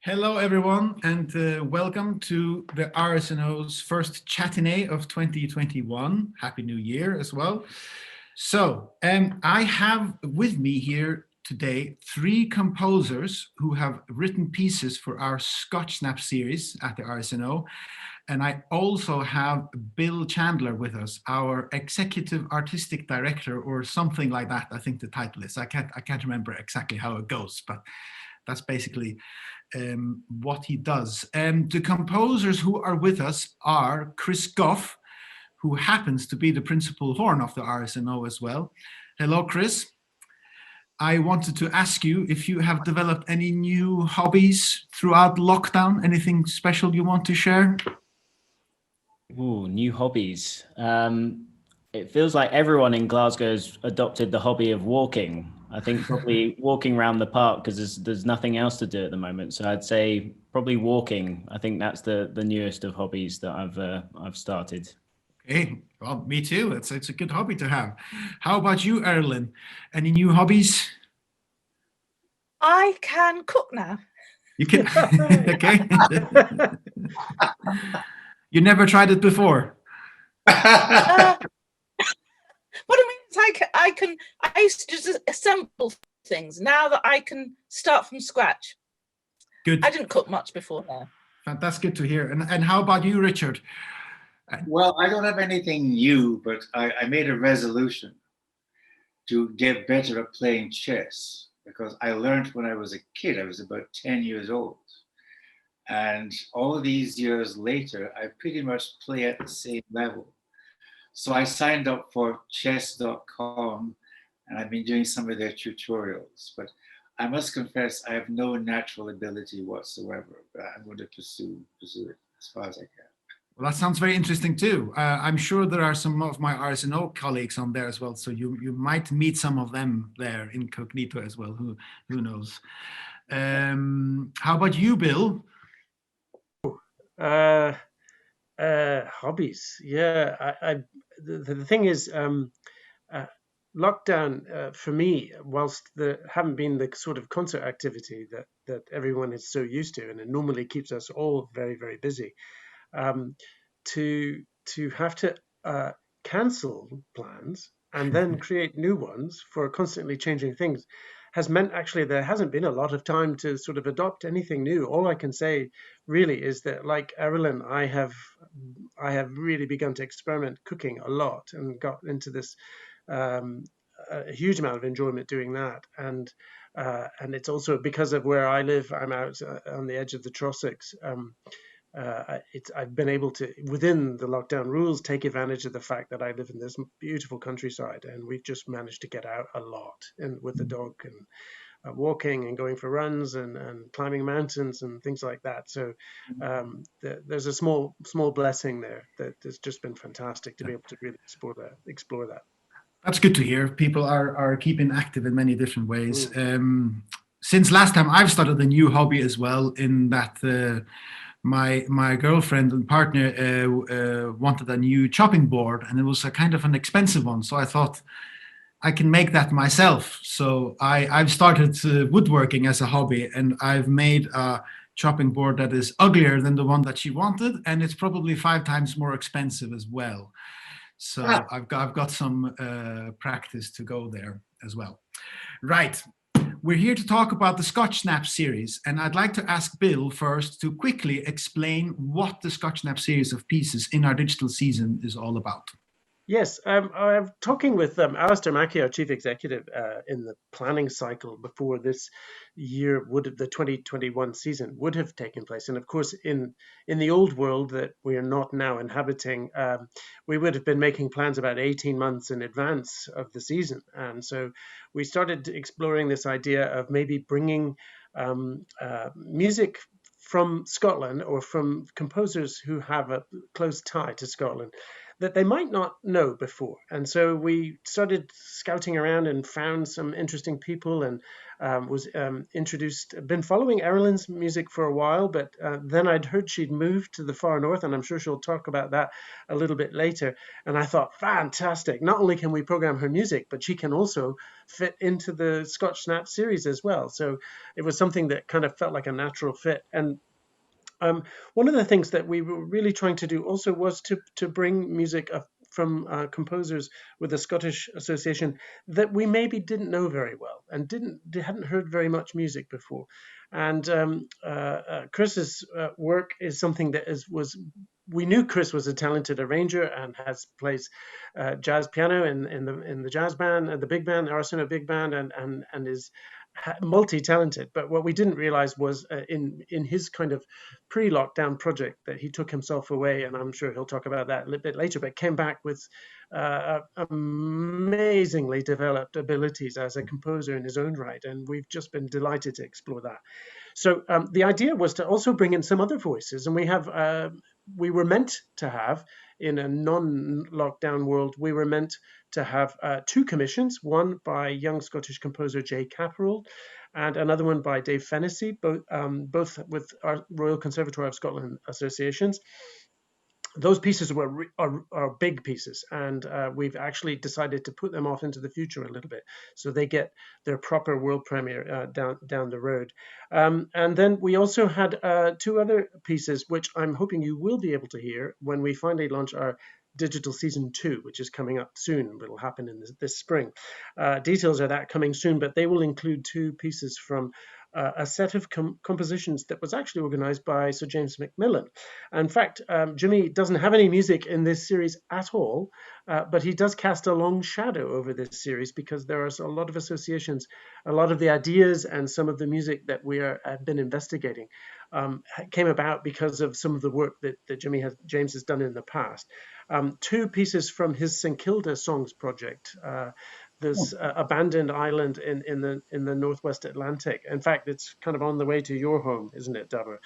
Hello, everyone, and welcome to the RSNO's first Chatinée of 2021. Happy New Year as well. So, I have with me here today three composers who have written pieces for our Scotch Snap series at the RSNO. And I also have Bill Chandler with us, our executive artistic director, or something like that. I think the title is. I can't remember exactly how it goes, but that's basically what he does. The composers who are with us are Chris Gough, who happens to be the principal horn of the RSNO as well. Hello, Chris. I wanted to ask you if you have developed any new hobbies throughout lockdown, anything special you want to share? Ooh, new hobbies. It feels like everyone in Glasgow's adopted the hobby of walking. I think probably walking around the park because there's nothing else to do at the moment. So I'd say probably walking. I think that's the newest of hobbies that I've started. Okay, well, me too. It's a good hobby to have. How about you, Errollyn? Any new hobbies? I can cook now. You can. Okay. You never tried it before. What I mean is I used to just assemble things. Now that I can start from scratch. Good. I didn't cook much before now. That's good to hear. And how about you, Richard? Well, I don't have anything new, but I made a resolution to get better at playing chess because I learned when I was a kid, I was about 10 years old. And all these years later, I pretty much play at the same level. So I signed up for chess.com and I've been doing some of their tutorials. But I must confess, I have no natural ability whatsoever, but I'm going to pursue it as far as I can. Well, that sounds very interesting too. I'm sure there are some of my RSNO colleagues on there as well, so you might meet some of them there incognito as well. Who knows? How about you, Bill? Hobbies. Yeah, the thing is, lockdown for me, whilst there haven't been the sort of concert activity that everyone is so used to, and it normally keeps us all very, very busy. To have to cancel plans and then create new ones for constantly changing things has meant actually there hasn't been a lot of time to sort of adopt anything new. All I can say really is that, like Errollyn, I have really begun to experiment cooking a lot and got into this a huge amount of enjoyment doing that. And it's also because of where I live. I'm out on the edge of the Trossachs. I've been able to, within the lockdown rules, take advantage of the fact that I live in this beautiful countryside, and we've just managed to get out a lot and with the dog and walking and going for runs and climbing mountains and things like that. So there's a small blessing there that has just been fantastic to be able to really explore that. That's good to hear. People are keeping active in many different ways. Since last time, I've started a new hobby as well, in that my girlfriend and partner wanted a new chopping board, and it was a kind of an expensive one. So I thought I can make that myself. So I've started woodworking as a hobby, and I've made a chopping board that is uglier than the one that she wanted, and it's probably 5 times more expensive as well. So I've got some practice to go there as well. Right. We're here to talk about the Scotch Snap series, and I'd like to ask Bill first to quickly explain what the Scotch Snap series of pieces in our digital season is all about. Yes, I'm talking with Alistair Mackey, our chief executive, in the planning cycle before this year the 2021 season would have taken place. And of course, in the old world that we are not now inhabiting, we would have been making plans about 18 months in advance of the season. And so we started exploring this idea of maybe bringing music from Scotland or from composers who have a close tie to Scotland that they might not know before. And so we started scouting around and found some interesting people, and was been following Errollyn's music for a while, but then I'd heard she'd moved to the far north, and I'm sure she'll talk about that a little bit later. And I thought, fantastic, not only can we program her music, but she can also fit into the Scotch Snap series as well. So it was something that kind of felt like a natural fit. And one of the things that we were really trying to do also was to bring music from composers with the Scottish Association that we maybe didn't know very well and hadn't heard very much music before. And Chris's work is something that we knew Chris was a talented arranger and plays jazz piano in the jazz band, the big band, the RSNO big band, and is multi-talented. But what we didn't realize was in his kind of pre-lockdown project that he took himself away, and I'm sure he'll talk about that a little bit later, but came back with amazingly developed abilities as a composer in his own right, and we've just been delighted to explore that. So the idea was to also bring in some other voices, and we were meant to have, in a non-lockdown world, we were meant to have two commissions, one by young Scottish composer Jay Capperell and another one by Dave Fennessy, both with our Royal Conservatoire of Scotland associations. Those pieces are big pieces, and we've actually decided to put them off into the future a little bit, so they get their proper world premiere down the road. And then we also had two other pieces, which I'm hoping you will be able to hear when we finally launch our digital season 2, which is coming up soon. It'll happen in this spring. Details of that coming soon, but they will include two pieces from a set of compositions that was actually organized by Sir James Macmillan. In fact, Jimmy doesn't have any music in this series at all, but he does cast a long shadow over this series because there are a lot of associations, a lot of the ideas and some of the music that we have been investigating came about because of some of the work that James has done in the past. Two pieces from his St Kilda Songs project. This abandoned island in the Northwest Atlantic. In fact, it's kind of on the way to your home, isn't it, Dávur?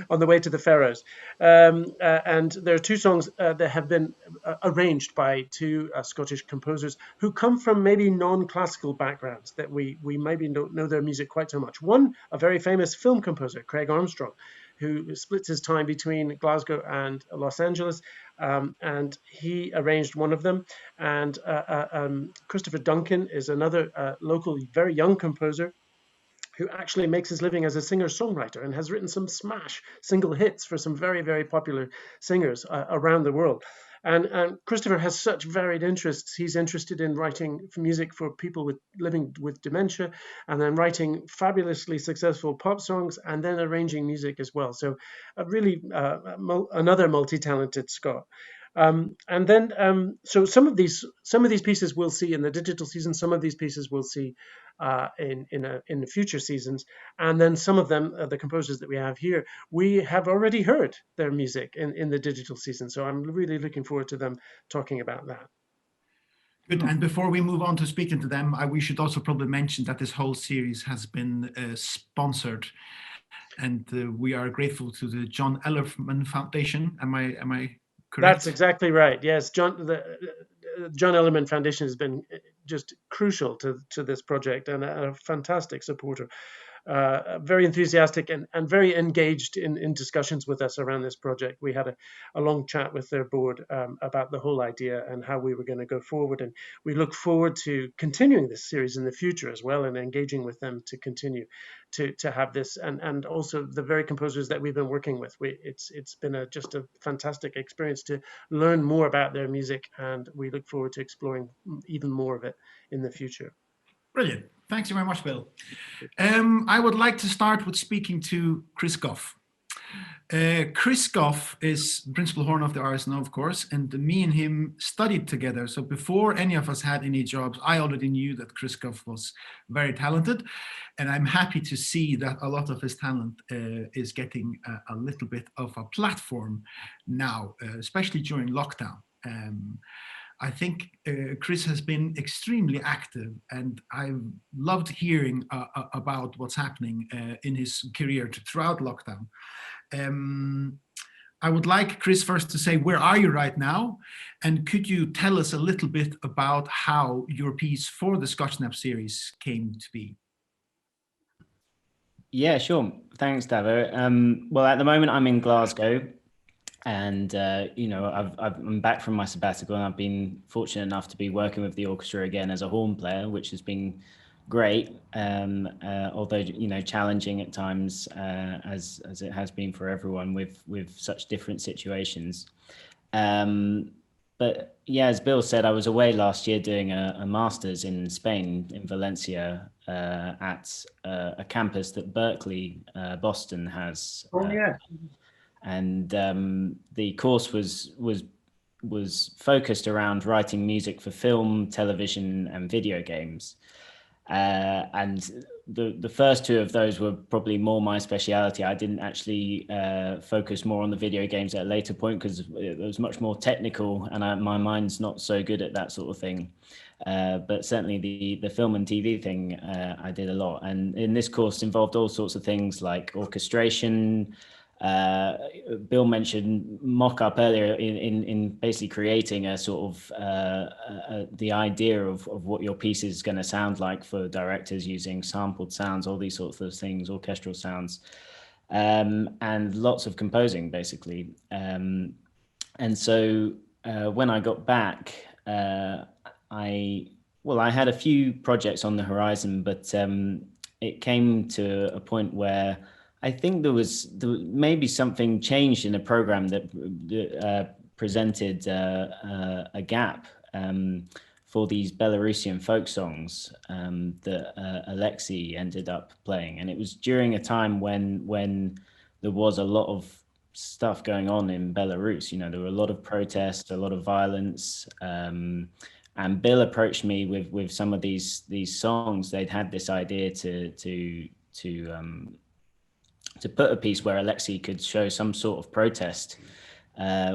On the way to the Faroes. And there are two songs that have been arranged by two Scottish composers who come from maybe non-classical backgrounds that we maybe don't know their music quite so much. One, a very famous film composer, Craig Armstrong, who splits his time between Glasgow and Los Angeles, and he arranged one of them. And Christopher Duncan is another local, very young composer who actually makes his living as a singer-songwriter and has written some smash single hits for some very, very popular singers around the world. And Christopher has such varied interests. He's interested in writing music for people living with dementia, and then writing fabulously successful pop songs, and then arranging music as well. So really another multi-talented Scot. And then, so some of these pieces we'll see in the digital season. Some of these pieces we'll see in the future seasons, and then some of them, the composers that we have here, we have already heard their music in the digital season. So I'm really looking forward to them talking about that. Good. And before we move on to speaking to them, we should also probably mention that this whole series has been sponsored, and we are grateful to the John Ellerman Foundation. Am I correct? That's exactly right. Yes, John Ellerman Foundation has been just crucial to this project and a fantastic supporter. Very enthusiastic and very engaged in discussions with us around this project. We had a long chat with their board about the whole idea and how we were going to go forward. And we look forward to continuing this series in the future as well, and engaging with them to continue to have this. And also the very composers that we've been working with. It's been just a fantastic experience to learn more about their music, and we look forward to exploring even more of it in the future. Brilliant. Thanks very much, Bill. I would like to start with speaking to Chris Gough. Chris Gough is principal horn of the RSNO, of course, and me and him studied together. So before any of us had any jobs, I already knew that Chris Gough was very talented, and I'm happy to see that a lot of his talent is getting a little bit of a platform now, especially during lockdown. I think Chris has been extremely active, and I've loved hearing I would like Chris first to say, where are you right now? And could you tell us a little bit about how your piece for the Scotch Snap series came to be? Yeah, sure. Thanks, Dávur. Well, at the moment I'm in Glasgow, and I'm back from my sabbatical, and I've been fortunate enough to be working with the orchestra again as a horn player, which has been great, although challenging at times, as it has been for everyone with such different situations. But yeah, as Bill said, I was away last year doing a master's in Spain, in Valencia, at a campus that Berkeley, Boston has. Oh yeah. And the course was focused around writing music for film, television, and video games. And the first two of those were probably more my speciality. I didn't actually focus more on the video games at a later point because it was much more technical, and my mind's not so good at that sort of thing. But certainly the film and TV thing, I did a lot. And in this course involved all sorts of things like orchestration. Bill mentioned mock-up earlier in basically creating a sort of the idea of what your piece is going to sound like for directors, using sampled sounds, all these sorts of things, orchestral sounds, and lots of composing basically. And so when I got back, I had a few projects on the horizon, but it came to a point where I think there was maybe something changed in a program that presented a gap for these Belarusian folk songs that Alexei ended up playing. And it was during a time when there was a lot of stuff going on in Belarus. There were a lot of protests, a lot of violence. And Bill approached me with some of these songs. They'd had this idea to put a piece where Alexei could show some sort of protest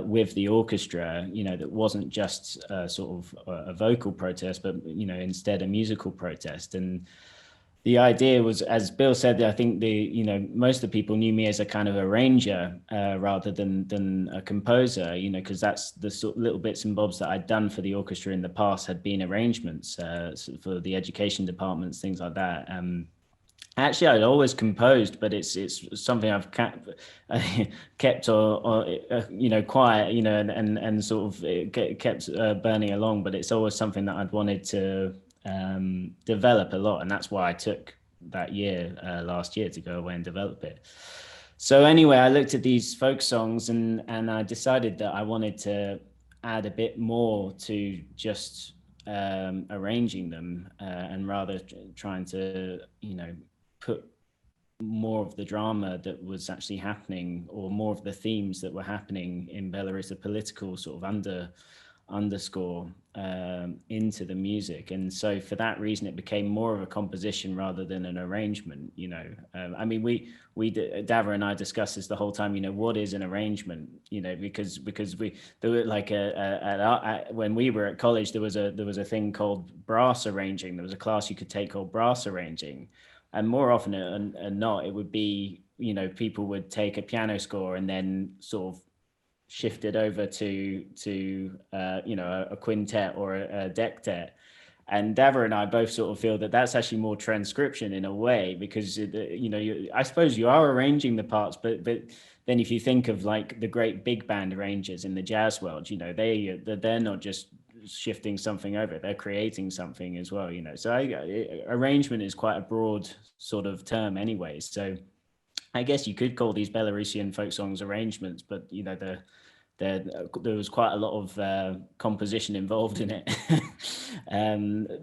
with the orchestra, that wasn't just sort of a vocal protest, but, instead a musical protest. And the idea was, as Bill said, I think most of the people knew me as a kind of arranger rather than a composer, because that's the sort of little bits and bobs that I'd done for the orchestra in the past had been arrangements for the education departments, things like that. Actually, I'd always composed, but it's something I've kept quiet, and sort of kept burning along. But it's always something that I'd wanted to develop a lot, and that's why I took that year last year to go away and develop it. So anyway, I looked at these folk songs and I decided that I wanted to add a bit more to just arranging them, and rather trying to put more of the drama that was actually happening, or more of the themes that were happening in Belarus, a political sort of underscore into the music. And so for that reason, it became more of a composition rather than an arrangement. I mean, we Dávur and I discussed this the whole time. What is an arrangement? Because there were like when we were at college, there was a thing called brass arranging. There was a class you could take called brass arranging. And more often than not, it would be, people would take a piano score and then sort of shift it over to a quintet or a dectet. And Dávur and I both sort of feel that that's actually more transcription in a way, because, I suppose you are arranging the parts, but then if you think of like the great big band arrangers in the jazz world, they're not just shifting something over, they're creating something as well, so arrangement is quite a broad sort of term anyway. So I guess you could call these Belarusian folk songs arrangements, but there was quite a lot of composition involved in it.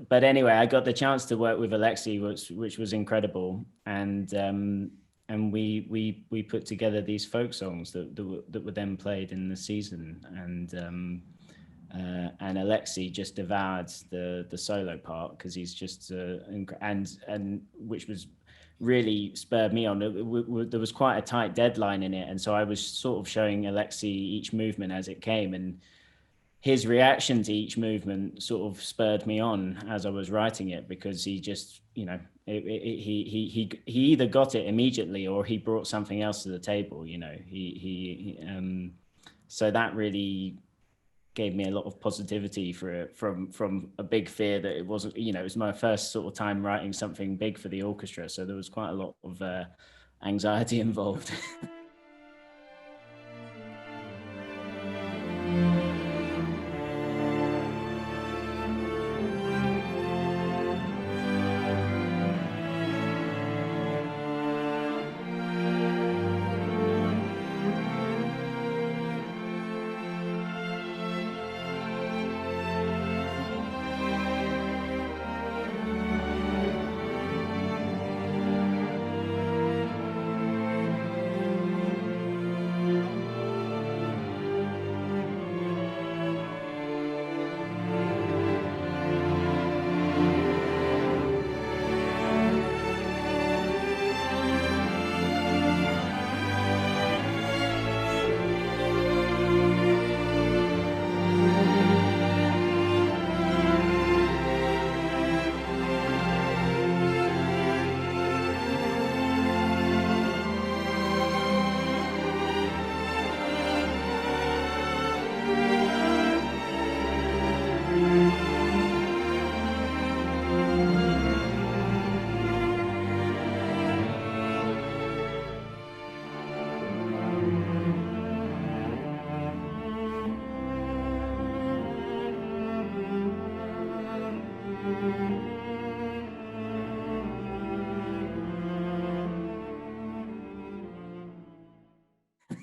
But anyway, I got the chance to work with Alexei, which was incredible, and we put together these folk songs that were then played in the season, and Alexei just devoured the solo part, because he's just and which was really spurred me on. There was quite a tight deadline in it, and so I was sort of showing Alexei each movement as it came, and his reaction to each movement sort of spurred me on as I was writing it, because he just, he either got it immediately or he brought something else to the table. So that really gave me a lot of positivity for it, from a big fear that it wasn't, it was my first sort of time writing something big for the orchestra. So there was quite a lot of anxiety involved.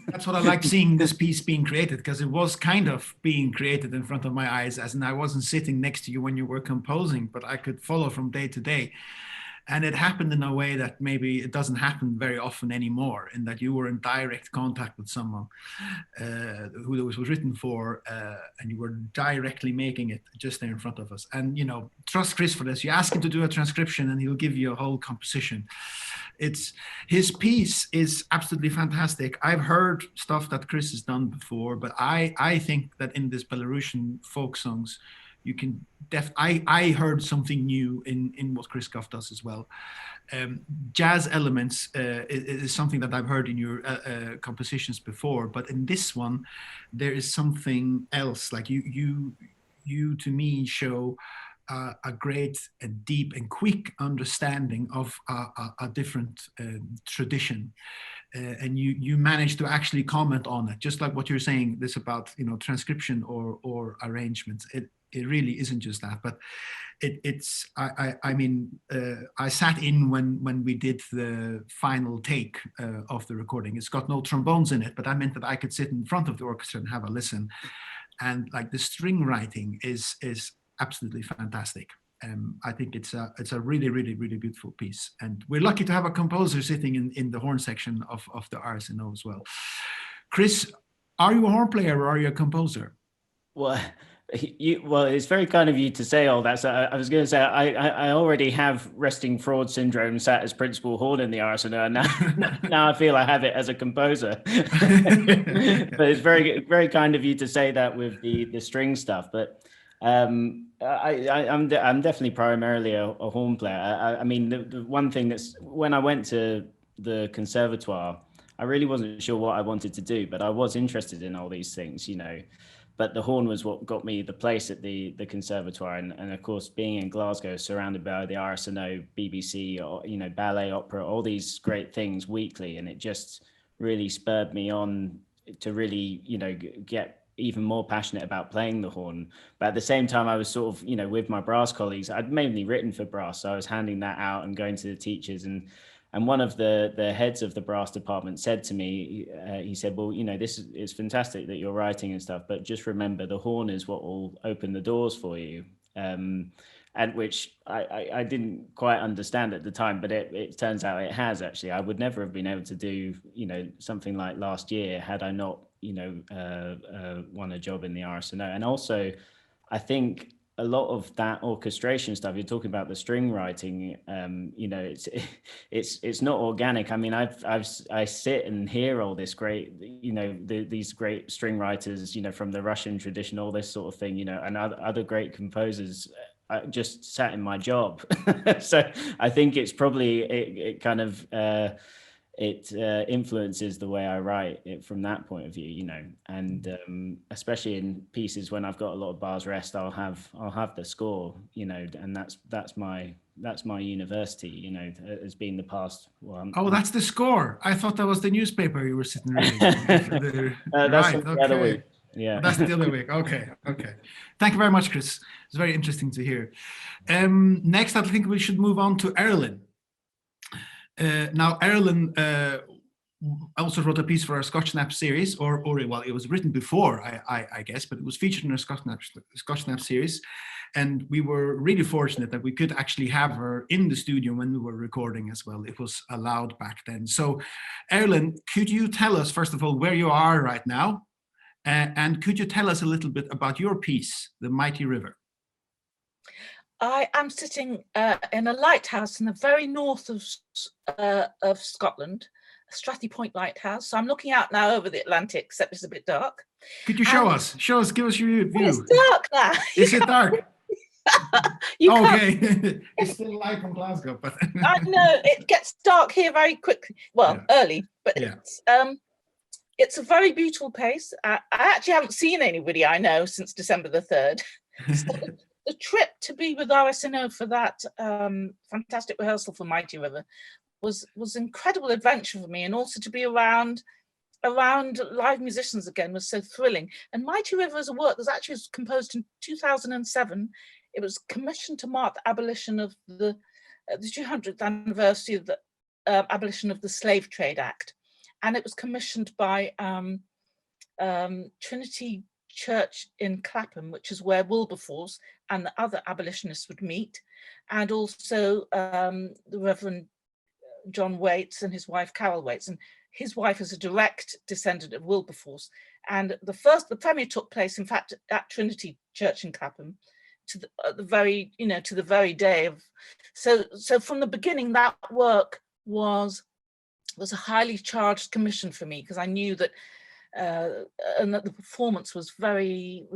That's what I like seeing this piece being created, because it was kind of being created in front of my eyes, as in I wasn't sitting next to you when you were composing, but I could follow from day to day. And it happened in a way that maybe it doesn't happen very often anymore, in that you were in direct contact with someone who it was written for, and you were directly making it just there in front of us. And, trust Chris for this. You ask him to do a transcription and he'll give you a whole composition. His piece is absolutely fantastic. I've heard stuff that Chris has done before, but I think that in this Belarusian folk songs, you can I heard something new in what Chris Gough does as well. Jazz elements is something that I've heard in your compositions before, but in this one, there is something else. Like you to me show a great, deep and quick understanding of a different tradition. And you manage to actually comment on it, just like what you're saying, this about, transcription or arrangements. It really isn't just that, but I sat in when we did the final take of the recording. It's got no trombones in it, but I meant that I could sit in front of the orchestra and have a listen. And like the string writing is absolutely fantastic. I think it's a really, really, really beautiful piece. And we're lucky to have a composer sitting in the horn section of the RSNO as well. Chris, are you a horn player or are you a composer? Well, it's very kind of you to say all that. So I was going to say, I already have resting fraud syndrome sat as principal horn in the RSNO. Now I feel I have it as a composer. But it's very, very kind of you to say that with the string stuff. But I'm definitely primarily a horn player. I mean, the one thing that's, when I went to the conservatoire, I really wasn't sure what I wanted to do, but I was interested in all these things, But the horn was what got me the place at the conservatoire, and of course, being in Glasgow, surrounded by the RSNO, BBC, or ballet, opera, all these great things weekly, and it just really spurred me on to really get even more passionate about playing the horn. But at the same time, I was sort of with my brass colleagues. I'd mainly written for brass, so I was handing that out and going to the teachers, and one of the heads of the brass department said to me, he said, well, it's fantastic that you're writing and stuff, but just remember the horn is what will open the doors for you. And which I didn't quite understand at the time, but it turns out it has actually. I would never have been able to do, something like last year had I not, won a job in the RSNO. And also, I think a lot of that orchestration stuff, you're talking about the string writing, you know, it's not organic. I mean, I sit and hear all this great, you know, these great string writers, you know, from the Russian tradition, all this sort of thing, you know, and other great composers. I just sat in my job. So I think it's probably, it kind of, it influences the way I write it from that point of view, you know, and especially in pieces when I've got a lot of bars rest, I'll have the score, you know, and that's my university, you know, has been the past. Well, that's the score. I thought that was the newspaper you were sitting reading. That's Right, the other week. Yeah, that's the other week. Okay. Thank you very much, Chris. It's very interesting to hear. Next, I think we should move on to Errollyn. Now, Errollyn also wrote a piece for our Scotch Snaps series, or well, it was written before, I guess, but it was featured in our Scotch Snaps series. And we were really fortunate that we could actually have her in the studio when we were recording as well. It was allowed back then. So, Errollyn, could you tell us, first of all, where you are right now? And could you tell us a little bit about your piece, The Mighty River? I am sitting in a lighthouse in the very north of Scotland, Strathy Point Lighthouse. So I'm looking out now over the Atlantic, except it's a bit dark. Could you show us? Give us your view. It's dark now. Is it dark? Okay. It's still light from Glasgow, but I know it gets dark here very quickly. Well, early, but it's a very beautiful place. I actually haven't seen anybody I know since December the 3rd. So the trip to be with RSNO for that fantastic rehearsal for Mighty River was incredible adventure for me, and also to be around live musicians again was so thrilling. And Mighty River is a work that actually was composed in 2007. It was commissioned to mark the abolition of the 200th anniversary of the abolition of the Slave Trade Act, and it was commissioned by Trinity Church in Clapham, which is where Wilberforce and the other abolitionists would meet, and also the Reverend John Waits and his wife Carol Waits, and his wife is a direct descendant of Wilberforce. And the premiere took place, in fact, at Trinity Church in Clapham, to the very day of. So from the beginning, that work was a highly charged commission for me, because I knew that. And that the performance was very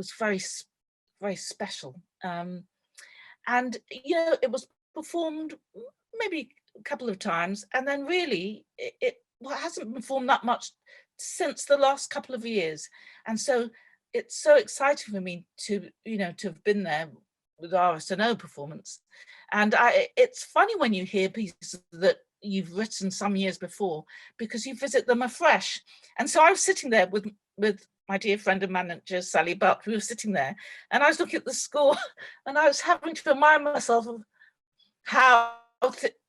special, and you know, it was performed maybe a couple of times, and then really it hasn't been performed that much since the last couple of years, and so it's so exciting for me to have been there with RSNO performance. And it's funny when you hear pieces that you've written some years before, because you visit them afresh. And so I was sitting there with my dear friend and manager Sally Buck. We were sitting there, and I was looking at the score, and I was having to remind myself of how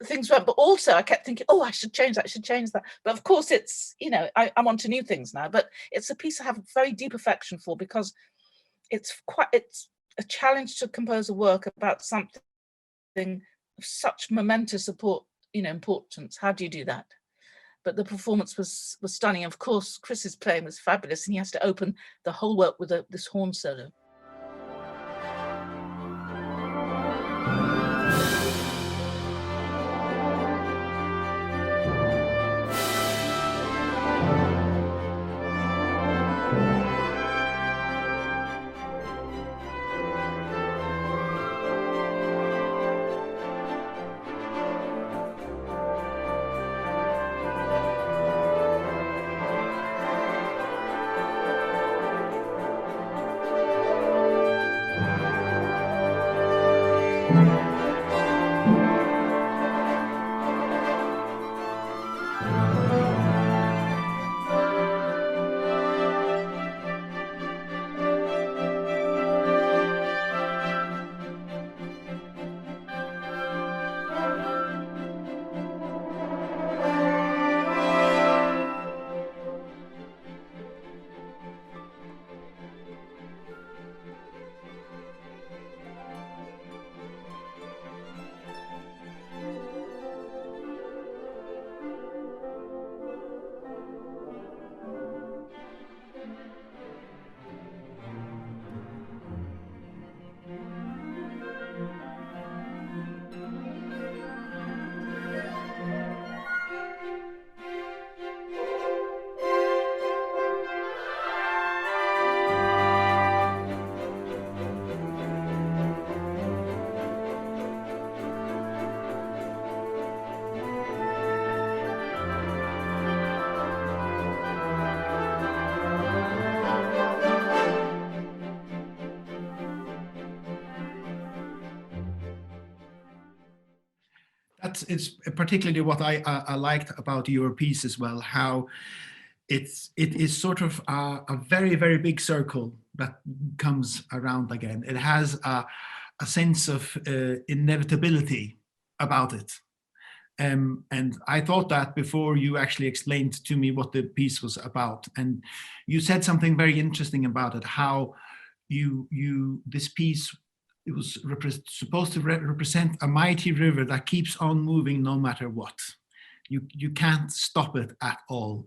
things went, but also I kept thinking, I should change that. But of course, it's, I'm on to new things now. But it's a piece I have a very deep affection for, because it's a challenge to compose a work about something of such momentous importance. How do you do that? But the performance was stunning. Of course, Chris's playing was fabulous, and he has to open the whole work with this horn solo. It's particularly what I liked about your piece as well, how it is sort of a very, very big circle that comes around again. It has a sense of inevitability about it. And I thought that before you actually explained to me what the piece was about. And you said something very interesting about it, how this piece, it was supposed to represent a mighty river that keeps on moving no matter what. You can't stop it at all.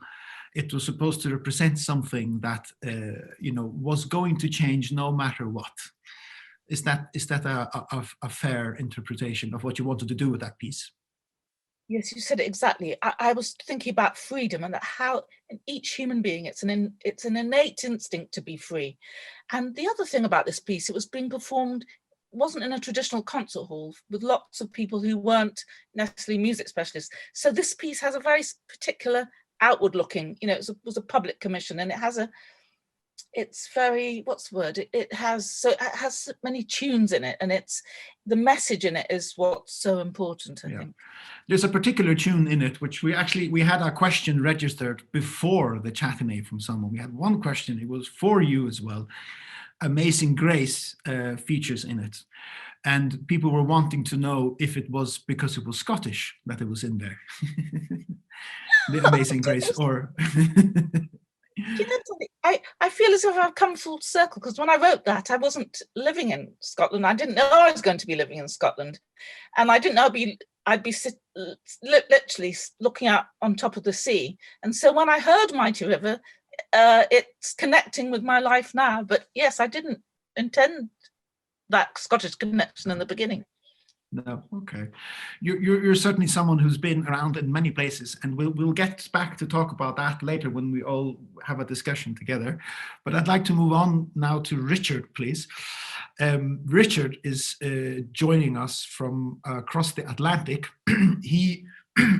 It was supposed to represent something that was going to change no matter what. Is that a fair interpretation of what you wanted to do with that piece? Yes, you said it exactly. I was thinking about freedom, and that how in each human being it's an innate instinct to be free. And the other thing about this piece, it was being performed, wasn't in a traditional concert hall with lots of people who weren't necessarily music specialists. So this piece has a very particular outward looking, it was a public commission, and it's very, what's the word? It has many tunes in it, and the message in it is what's so important, I think. There's a particular tune in it, which we had a question registered before the Chatinée from someone. We had one question, it was for you as well. Amazing Grace features in it. And people were wanting to know if it was because it was Scottish that it was in there. The Amazing Grace, or... You know something? I feel as if I've come full circle, because when I wrote that, I wasn't living in Scotland. I didn't know I was going to be living in Scotland, and I didn't know I'd be literally looking out on top of the sea. And so when I heard Mighty River, it's connecting with my life now. But yes, I didn't intend that Scottish connection in the beginning. No, okay. You're certainly someone who's been around in many places, and we'll get back to talk about that later when we all have a discussion together. But I'd like to move on now to Richard, please. Richard is joining us from across the Atlantic. He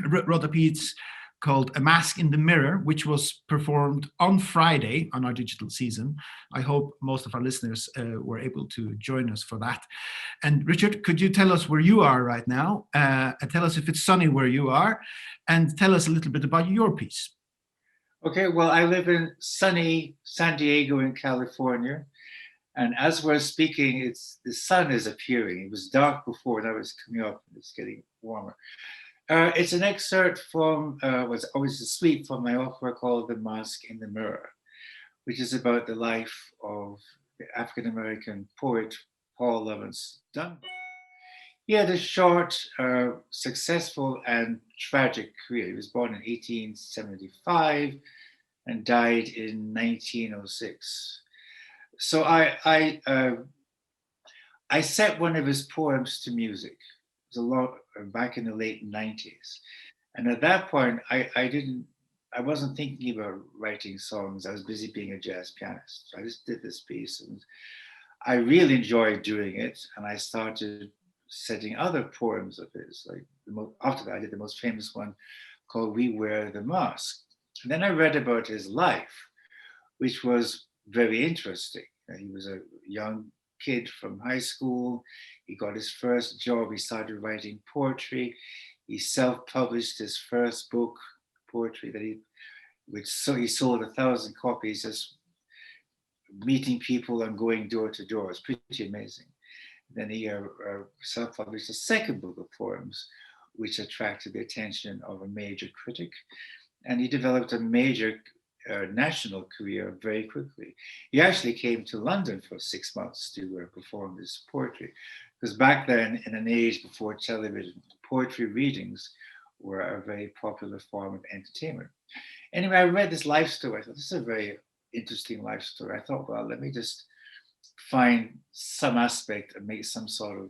wrote a piece called A Mask in the Mirror, which was performed on Friday on our digital season. I hope most of our listeners were able to join us for that. And Richard, could you tell us where you are right now? Tell us if it's sunny where you are, and tell us a little bit about your piece. Okay, well, I live in sunny San Diego in California. And as we're speaking, the sun is appearing. It was dark before, now it's coming up, it's getting warmer. It's an excerpt from what's always a suite from my opera called The Mask in the Mirror, which is about the life of the African-American poet Paul Laurence Dunbar. He had a short, successful and tragic career. He was born in 1875 and died in 1906. So I set one of his poems to music. It was a lot back in the late 90s. And at that point, I wasn't thinking about writing songs. I was busy being a jazz pianist. So I just did this piece, and I really enjoyed doing it. And I started setting other poems of his. After that, I did the most famous one called We Wear the Mask. And then I read about his life, which was very interesting. He was a young kid from high school. He got his first job. He started writing poetry. He self-published his first book, poetry, he sold 1,000 copies, just meeting people and going door to door. It's pretty amazing. Then he self-published a second book of poems, which attracted the attention of a major critic. And he developed a major national career very quickly. He actually came to London for 6 months to perform his poetry, because back then, in an age before television, poetry readings were a very popular form of entertainment. Anyway, I read this life story. I thought, this is a very interesting life story. I thought, well, let me just find some aspect and make some sort of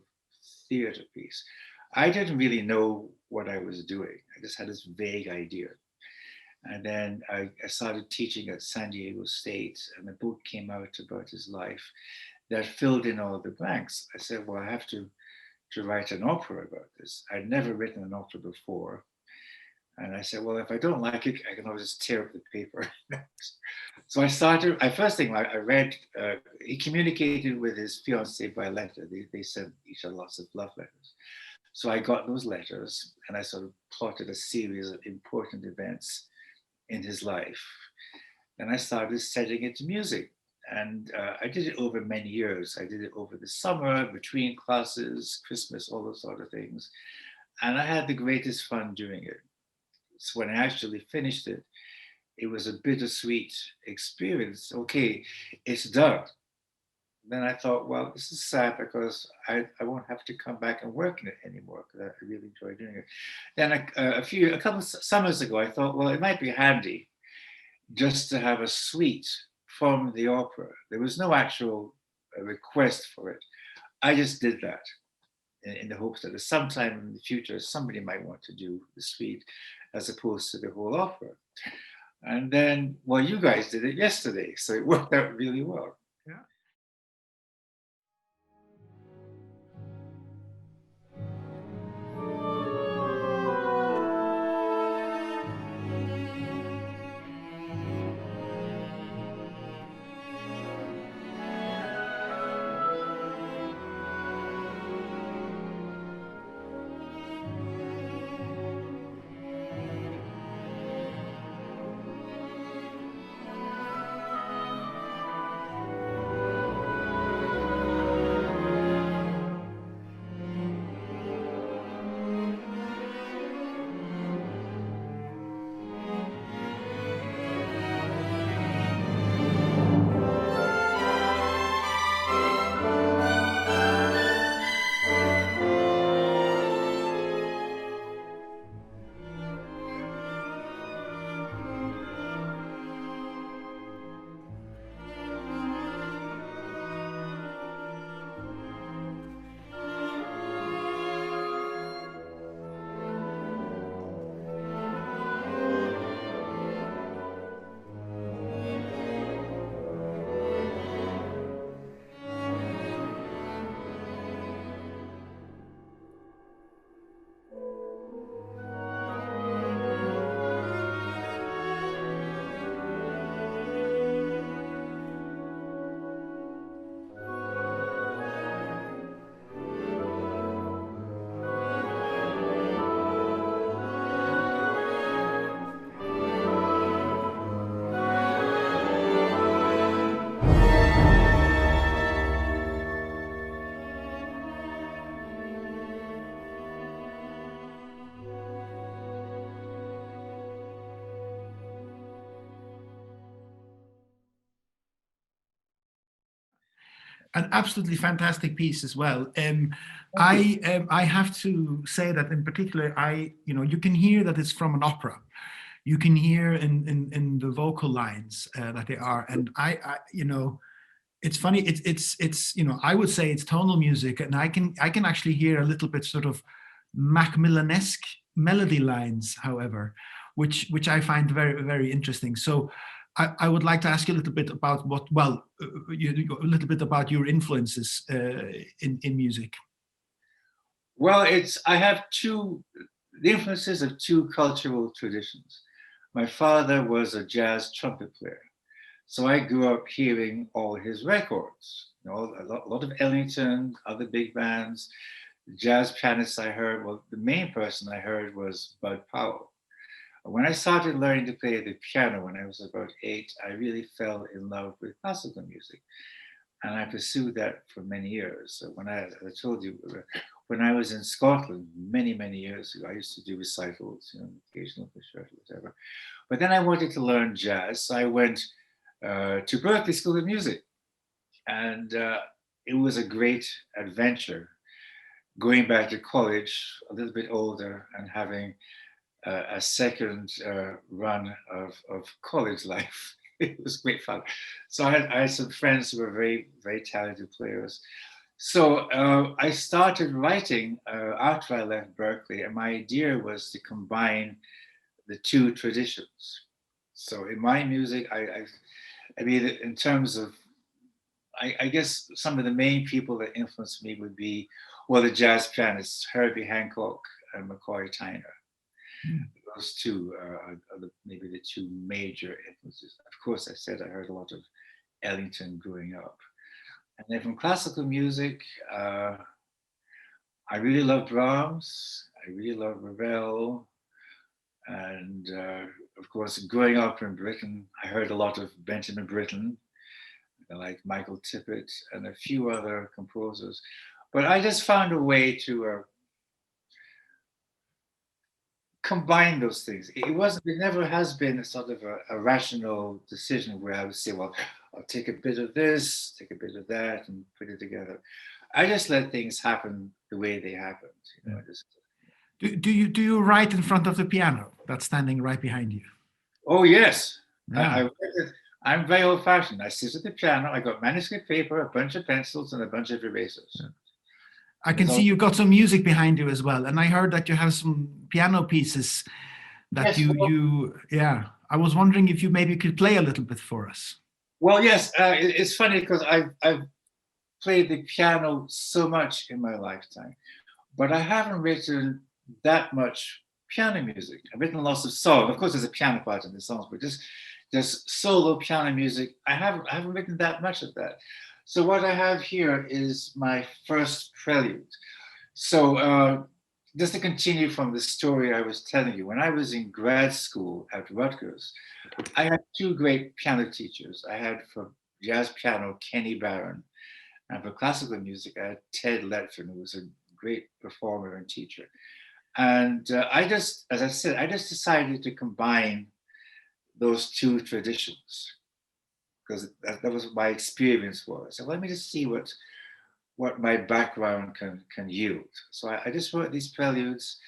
theater piece. I didn't really know what I was doing. I just had this vague idea. And then I started teaching at San Diego State, and a book came out about his life that filled in all the blanks. I said, well, I have to write an opera about this. I'd never written an opera before. And I said, well, if I don't like it, I can always just tear up the paper. So I read, he communicated with his fiancée by letter. They sent each other lots of love letters. So I got those letters and I sort of plotted a series of important events in his life. And I started setting it to music. And I did it over many years. I did it over the summer, between classes, Christmas, all those sort of things. And I had the greatest fun doing it. So when I actually finished it, it was a bittersweet experience. Okay, it's done. Then I thought, well, this is sad because I won't have to come back and work in it anymore because I really enjoy doing it. Then a couple of summers ago, I thought, well, it might be handy just to have a suite from the opera. There was no actual request for it. I just did that in the hopes that sometime in the future, somebody might want to do the suite as opposed to the whole opera. And then, well, you guys did it yesterday, so it worked out really well. Yeah. An absolutely fantastic piece as well. I have to say that in particular, you can hear that it's from an opera. You can hear in the vocal lines that they are, and it's funny. It's I would say it's tonal music, and I can actually hear a little bit sort of Macmillan-esque melody lines, however, which I find very, very interesting. So I would like to ask you a little bit about a little bit about your influences in music. Well, I have the influences of two cultural traditions. My father was a jazz trumpet player, so I grew up hearing all his records. A lot of Ellington, other big bands, jazz pianists I heard. Well, the main person I heard was Bud Powell. When I started learning to play the piano when I was about 8, I really fell in love with classical music. And I pursued that for many years. So as I told you, when I was in Scotland many, many years ago, I used to do recitals, occasional concerts, whatever. But then I wanted to learn jazz. So I went to Berklee School of Music. And it was a great adventure going back to college, a little bit older, and having a second run of college life. It was great fun. So I had some friends who were very, very talented players. So I started writing after I left Berklee, and my idea was to combine the two traditions. So in my music, I mean, in terms of, I guess some of the main people that influenced me would be, well, the jazz pianists, Herbie Hancock and McCoy Tyner. Those two are maybe the two major influences. Of course, I said I heard a lot of Ellington growing up. And then from classical music, I I really love Brahms. I really love Ravel. And of course, growing up in Britain, I heard a lot of Benjamin Britten, like Michael Tippett and a few other composers. But I just found a way to combine those things. It never has been a sort of a rational decision where I would say, well, I'll take a bit of this, take a bit of that, and put it together. I just let things happen the way they happened. You know, Do you write in front of the piano that's standing right behind you? Oh yes, Yeah. I'm very old-fashioned. I sit at the piano. I got manuscript paper, a bunch of pencils, and a bunch of erasers. I can see you've got some music behind you as well, and I heard that you have some piano pieces that Yes, yeah. I was wondering if you maybe could play a little bit for us. well, yes. It's funny because I've played the piano so much in my lifetime, but I haven't written that much piano music. I've written lots of songs. Of course, there's a piano part in the songs, but just solo piano music. I haven't written that much of that. So what I have here is my first prelude. So just to continue from the story I was telling you, when I was in grad school at Rutgers, I had two great piano teachers. I had for jazz piano, Kenny Barron, and for classical music, I had Ted Letford, who was a great performer and teacher. And as I said, I just decided to combine those two traditions because that was what my experience was. So let me just see what my background can yield. So I just wrote these preludes.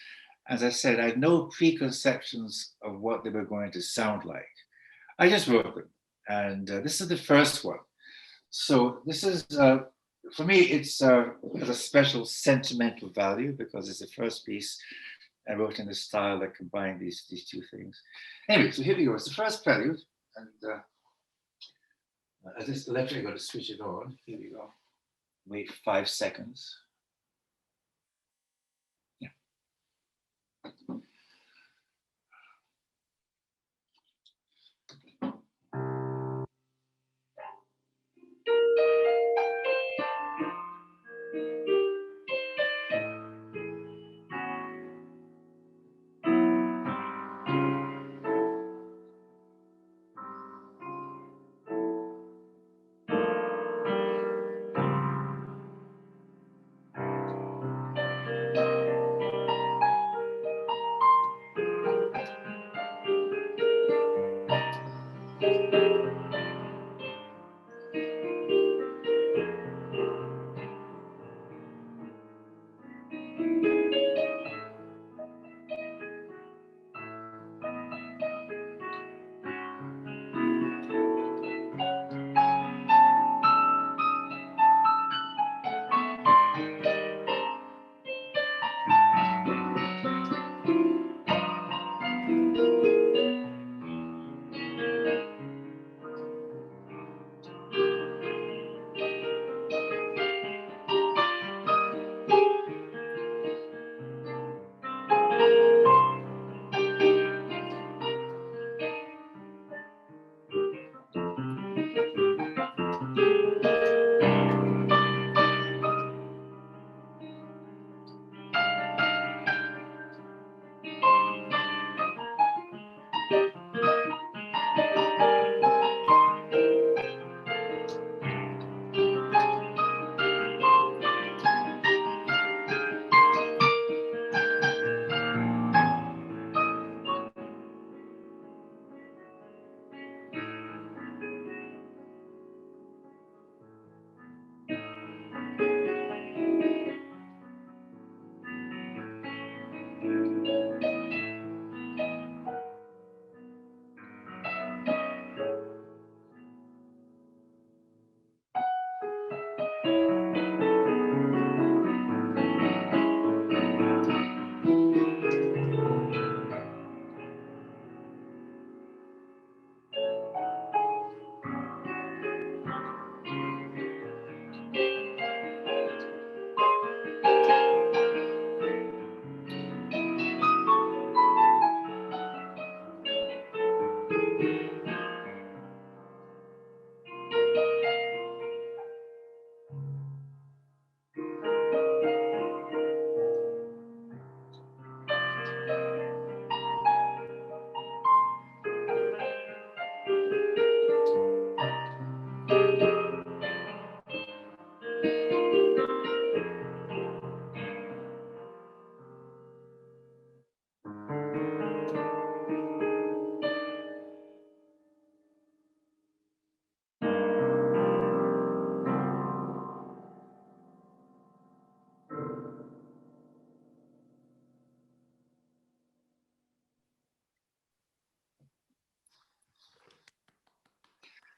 As I said, I had no preconceptions of what they were going to sound like. I just wrote them. And this is the first one. So this is, for me, it's has a special sentimental value because it's the first piece I wrote in a style that combined these two things. Anyway, so here we go. It's the first prelude. And I just electric got to switch it on. Here we go. Wait 5 seconds. Yeah.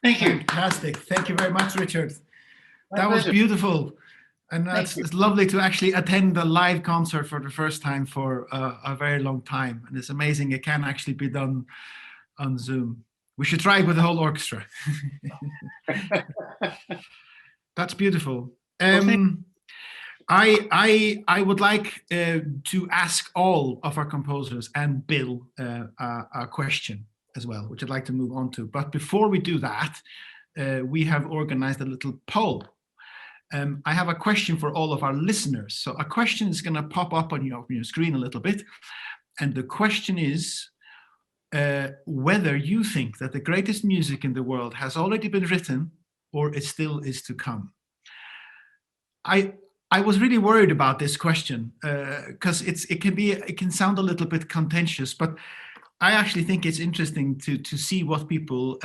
Thank you. Fantastic. Thank you very much, Richard. My That was pleasure. beautiful. And it's lovely to actually attend a live concert for the first time for a very long time. And it's amazing it can actually be done on Zoom. We should try it with the whole orchestra. That's beautiful. I would like to ask all of our composers and Bill a question as well, which I'd like to move on to. But before we do that, we have organized a little poll. I have a question for all of our listeners. So a question is going to pop up on your screen a little bit. And the question is whether you think that the greatest music in the world has already been written or it still is to come. I was really worried about this question because it can sound a little bit contentious, but I actually think it's interesting to see what people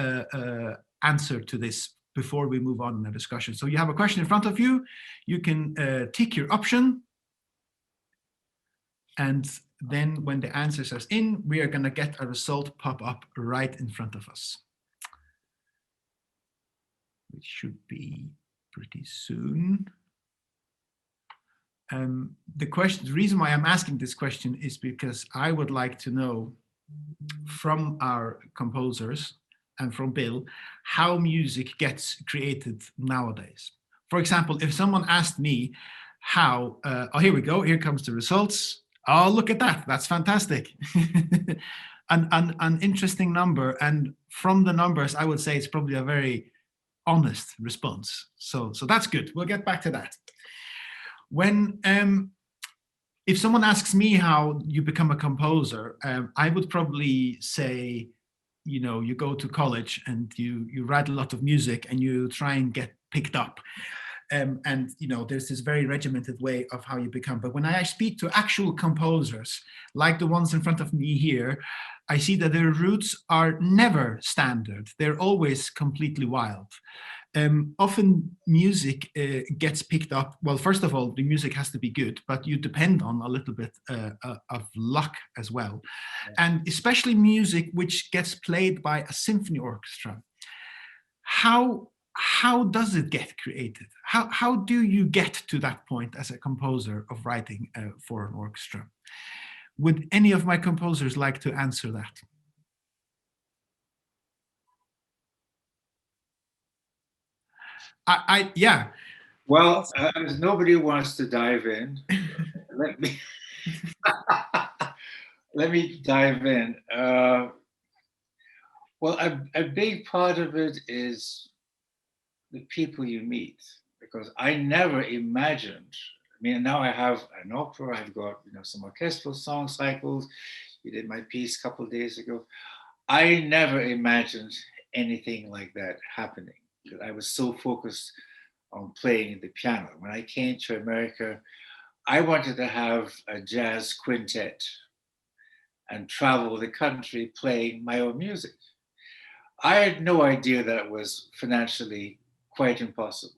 answer to this before we move on in the discussion. So you have a question in front of you. You can tick your option, and then when the answers are in, we are going to get a result pop up right in front of us, which should be pretty soon. The reason why I'm asking this question is because I would like to know from our composers and from Bill how music gets created nowadays. For example, if someone asked me how, oh, here we go, here comes the results. Oh, look at that, that's fantastic. an interesting number, and from the numbers, I would say it's probably a very honest response. So that's good, we'll get back to that. When if someone asks me how you become a composer, I would probably say, you go to college and you write a lot of music and you try and get picked up. And there's this very regimented way of how you become. But when I speak to actual composers, like the ones in front of me here, I see that their roots are never standard. They're always completely wild. Often music gets picked up. Well, first of all, the music has to be good, but you depend on a little bit of luck as well. Yeah. And especially music which gets played by a symphony orchestra. How does it get created? How do you get to that point as a composer of writing for an orchestra? Would any of my composers like to answer that? Yeah. Well, as nobody wants to dive in, let me dive in. Well, a big part of it is the people you meet, because I never imagined. I mean, now I have an opera. I've got some orchestral song cycles. You did my piece a couple of days ago. I never imagined anything like that happening, because I was so focused on playing the piano. When I came to America, I wanted to have a jazz quintet and travel the country playing my own music. I had no idea that was financially quite impossible.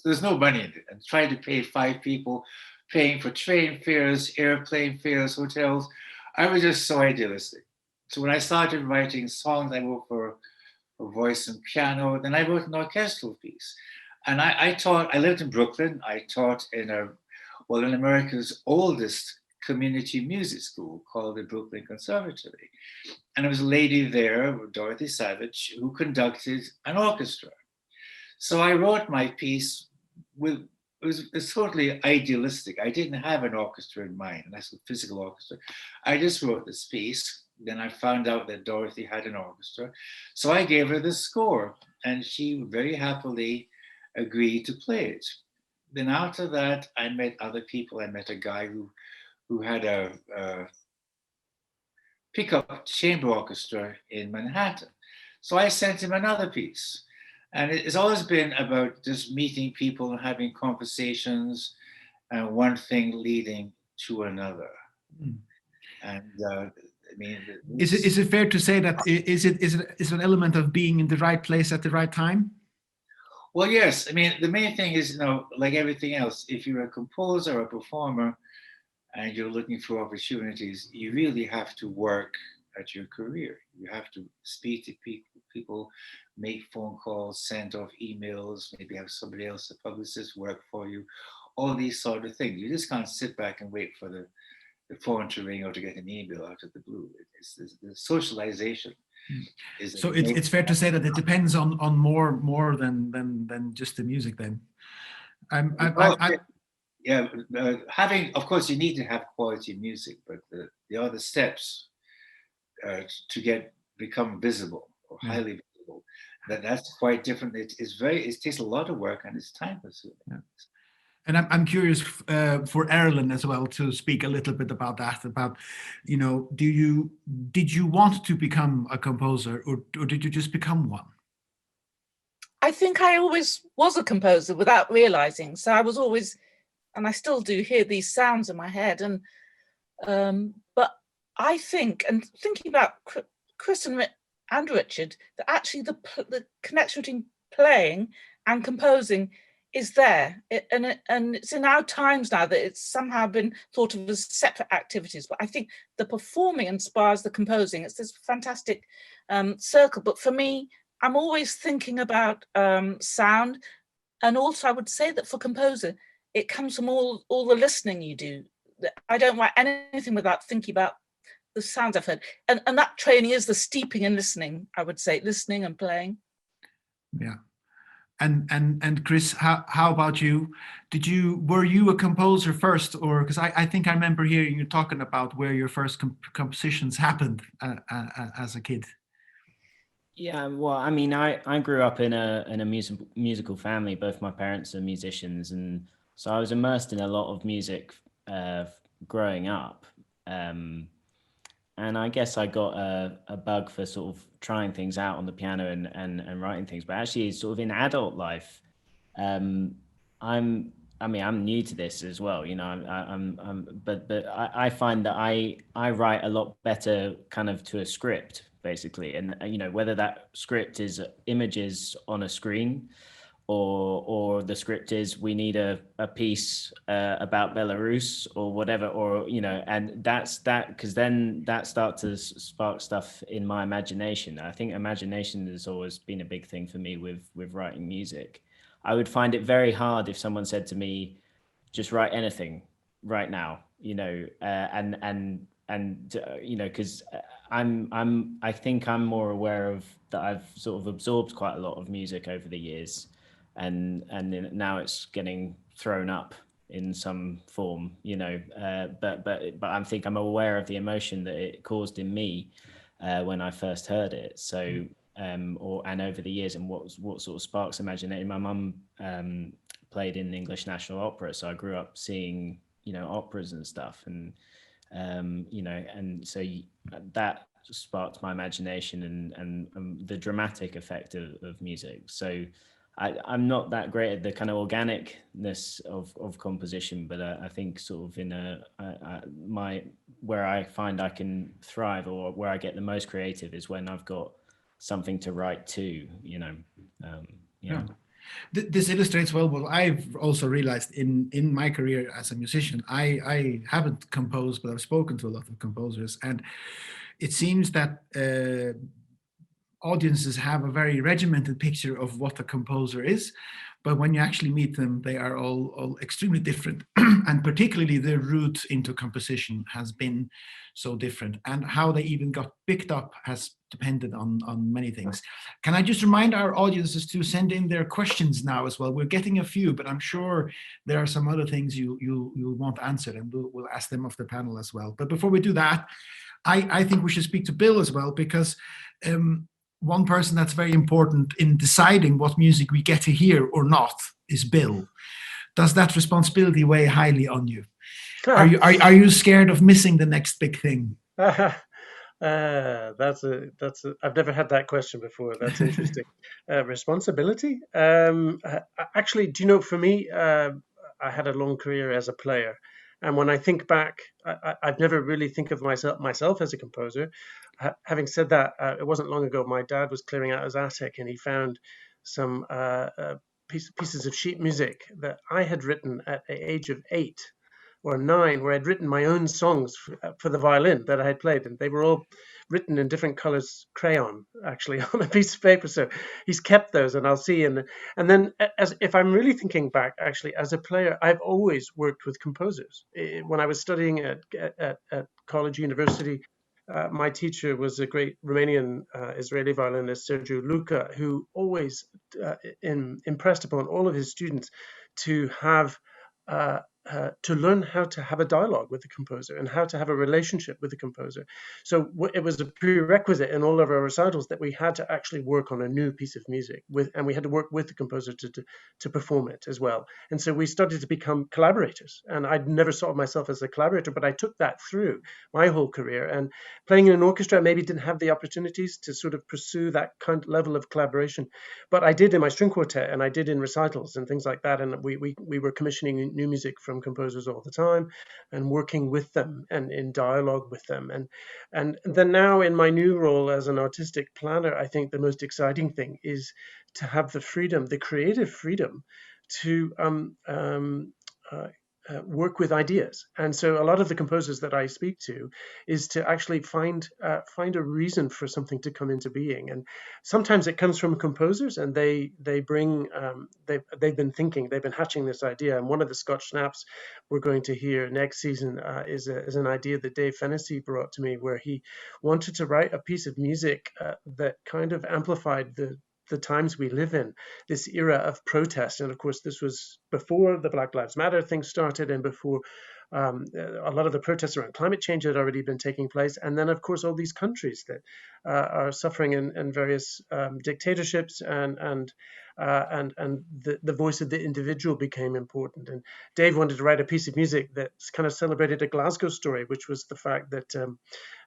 There's no money in it. And trying to pay 5 people, paying for train fares, airplane fares, hotels, I was just so idealistic. So when I started writing songs, I wrote for voice and piano. Then I wrote an orchestral piece. And I lived in Brooklyn. I taught in America's oldest community music school called the Brooklyn Conservatory. And there was a lady there, Dorothy Savage, who conducted an orchestra. So I wrote my piece it was totally idealistic. I didn't have an orchestra in mind, and that's a physical orchestra. I just wrote this piece. Then I found out that Dorothy had an orchestra. So I gave her the score, and she very happily agreed to play it. Then after that, I met other people. I met a guy who had a pickup chamber orchestra in Manhattan. So I sent him another piece. And it's always been about just meeting people and having conversations, and one thing leading to another. Mm. And I mean, is it fair to say that is it an element of being in the right place at the right time? Well, yes. I mean, the main thing is, like everything else, if you're a composer or a performer and you're looking for opportunities, you really have to work at your career. You have to speak to people, make phone calls, send off emails, maybe have somebody else, a publicist, work for you, all these sort of things. You just can't sit back and wait for the phone to ring or to get an email out of the blue. It's the socialization. So it's fair to say that it depends on more than just the music then. Yeah, having, of course, you need to have quality music, but the other steps to become visible or highly visible, that's quite different. It takes a lot of work and it's time consuming. Yeah. And I'm curious for Errollyn as well to speak a little bit about that. About, did you want to become a composer, or did you just become one? I think I always was a composer without realizing. So I was always, and I still do, hear these sounds in my head. And but I think, and thinking about Chris and Richard, that actually the connection between playing and composing is there, and it's in our times now that it's somehow been thought of as separate activities. But I think the performing inspires the composing. It's this fantastic circle. But for me, I'm always thinking about sound, and also I would say that for composer, it comes from all the listening you do. I don't write anything without thinking about the sounds I've heard, and that training is the steeping in listening. I would say listening and playing. Yeah. And Chris, how about you? Were you a composer first, or because I think I remember hearing you talking about where your first compositions happened as a kid? Yeah, well, I mean, I grew up in a musical family. Both my parents are musicians, and so I was immersed in a lot of music growing up. And I guess I got a bug for sort of trying things out on the piano and writing things. But actually, sort of in adult life, I'm new to this as well. But I find that I write a lot better kind of to a script, basically. And whether that script is images on a screen, or the script is we need a piece about Belarus or whatever, or and that's that, because then that starts to spark stuff in my imagination. I think imagination has always been a big thing for me with writing music. I would find it very hard if someone said to me, just write anything right now, because I think I'm more aware of that. I've sort of absorbed quite a lot of music over the years. And now it's getting thrown up in some form, but I think I'm aware of the emotion that it caused in me when I first heard it. So, and over the years, and what sort of sparks imagination. My mum played in the English National Opera, so I grew up seeing, operas and stuff, and and so that sparked my imagination and the dramatic effect of music. So I'm not that great at the kind of organicness of composition, but I think sort of in where I find I can thrive, or where I get the most creative, is when I've got something to write to, Yeah. This illustrates well what I've also realized in my career as a musician. I haven't composed, but I've spoken to a lot of composers, and it seems that audiences have a very regimented picture of what a composer is, but when you actually meet them, they are all extremely different. And particularly their route into composition has been so different, and how they even got picked up has depended on many things. Can I just remind our audiences to send in their questions now as well? We're getting a few, but I'm sure there are some other things you'll want answered, and we'll ask them of the panel as well. But before we do that, I think we should speak to Bill as well, because one person that's very important in deciding what music we get to hear or not is Bill. Does that responsibility weigh highly on you? Are you scared of missing the next big thing? I've never had that question before. That's interesting. Responsibility? Actually, do you know, for me, I had a long career as a player. And when I think back, I've never really think of myself as a composer. Having said that, it wasn't long ago, my dad was clearing out his attic and he found some pieces of sheet music that I had written at the age of 8 or 9, where I'd written my own songs for the violin that I had played. And they were all written in different colors crayon, actually, on a piece of paper. So he's kept those, and I'll see. And then, as if I'm really thinking back, actually, as a player, I've always worked with composers. When I was studying at college, university, my teacher was a great Romanian Israeli violinist, Sergiu Luca, who always impressed upon all of his students to have to learn how to have a dialogue with the composer and how to have a relationship with the composer. So it was a prerequisite in all of our recitals that we had to actually work on a new piece of music and we had to work with the composer to perform it as well. And so we started to become collaborators. And I never saw myself as a collaborator, but I took that through my whole career. And playing in an orchestra, I maybe didn't have the opportunities to sort of pursue that kind of level of collaboration, but I did in my string quartet and I did in recitals and things like that. And we were commissioning new music from composers all the time and working with them and in dialogue with them. And then now in my new role as an artistic planner, I think the most exciting thing is to have the freedom, the creative freedom to work with ideas. And so a lot of the composers that I speak to is to actually find a reason for something to come into being. And sometimes it comes from composers, and they bring they've been hatching this idea. And one of the Scotch Snaps we're going to hear next season is an idea that Dave Fennessy brought to me, where he wanted to write a piece of music that kind of amplified the times we live in, this era of protest. And of course, this was before the Black Lives Matter thing started and before a lot of the protests around climate change had already been taking place. And then, of course, all these countries that are suffering in various dictatorships and the voice of the individual became important. And Dave wanted to write a piece of music that kind of celebrated a Glasgow story, which was the fact that